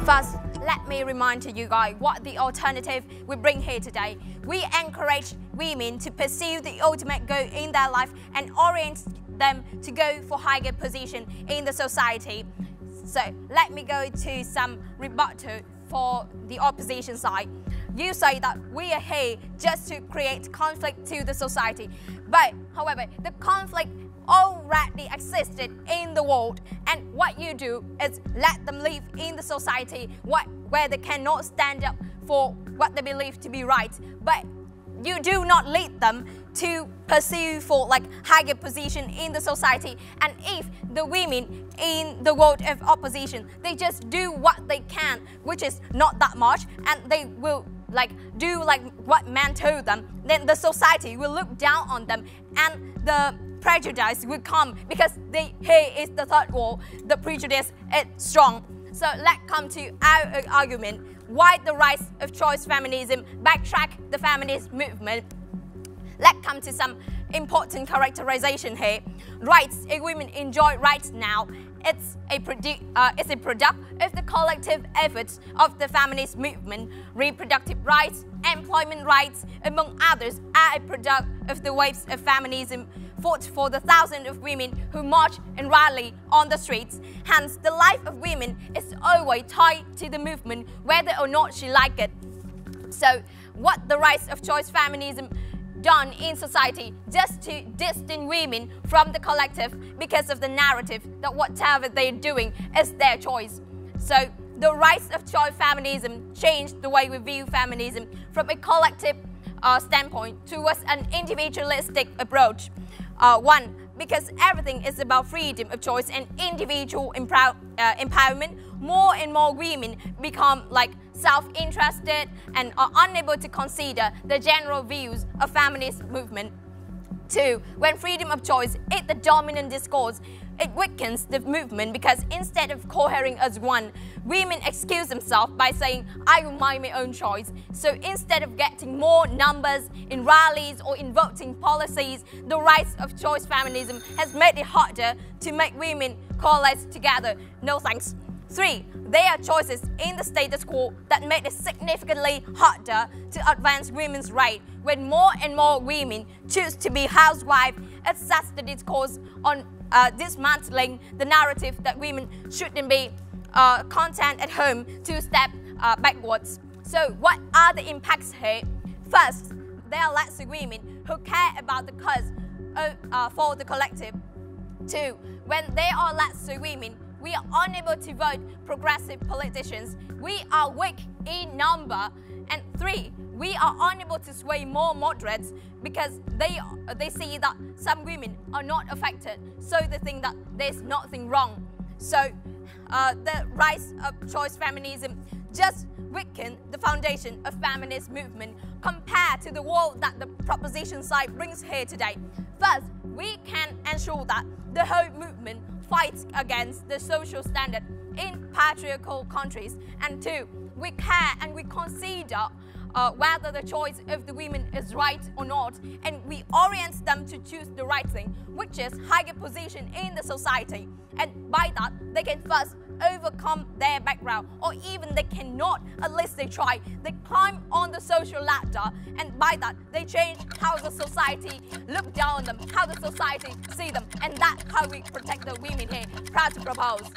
First, let me remind to you guys what the alternative we bring here today. We encourage women to pursue the ultimate goal in their life and orient them to go for higher position in the society. So let me go to some rebuttal for the opposition side. You say that we are here just to create conflict to the society. But, however, the conflict already existed in the world, and what you do is let them live in the society where they cannot stand up for what they believe to be right. But you do not lead them to pursue for like higher position in the society. And if the women in the world of opposition, they just do what they can, which is not that much, and they will do what men told them, then the society will look down on them, and the prejudice will come because here is the third wall. The prejudice is strong. So let's come to our argument. Why the rise of choice feminism backtrack the feminist movement? Let's come to some important characterization here. Rights a women enjoy right now. It's a product of the collective efforts of the feminist movement. Reproductive rights, employment rights, among others, are a product of the waves of feminism fought for the thousands of women who march and rally on the streets. Hence, the life of women is always tied to the movement, whether or not she like it. So, what the rise of choice feminism done in society just to distance women from the collective because of the narrative that whatever they're doing is their choice. So the rise of choice feminism changed the way we view feminism from a collective standpoint towards an individualistic approach. One, because everything is about freedom of choice and individual empowerment, more and more women become self-interested and are unable to consider the general views of feminist movement. Two, when freedom of choice is the dominant discourse, it weakens the movement because instead of cohering as one, women excuse themselves by saying, I will mind my own choice. So instead of getting more numbers in rallies or in voting policies, the rise of choice feminism has made it harder to make women coalesce together. No thanks. Three, there are choices in the status quo that made it significantly harder to advance women's rights. When more and more women choose to be housewives, it sets the discourse on dismantling the narrative that women shouldn't be content at home to step backwards. So what are the impacts here? First, there are less women who care about the cause for the collective. Two, when there are less women, we are unable to vote progressive politicians. We are weak in number. And three, we are unable to sway more moderates because they see that some women are not affected, so they think that there's nothing wrong. So the rise of choice feminism just weakened the foundation of feminist movement compared to the world that the proposition side brings here today. First, we can ensure that the whole movement fights against the social standard in patriarchal countries. And two, we care and we consider whether the choice of the women is right or not, and we orient them to choose the right thing, which is higher position in the society. And by that, they can first overcome their background, or even they cannot, at least they try. They climb on the social ladder, and by that, they change how the society look down on them, how the society see them, and that's how we protect the women here. Proud to propose.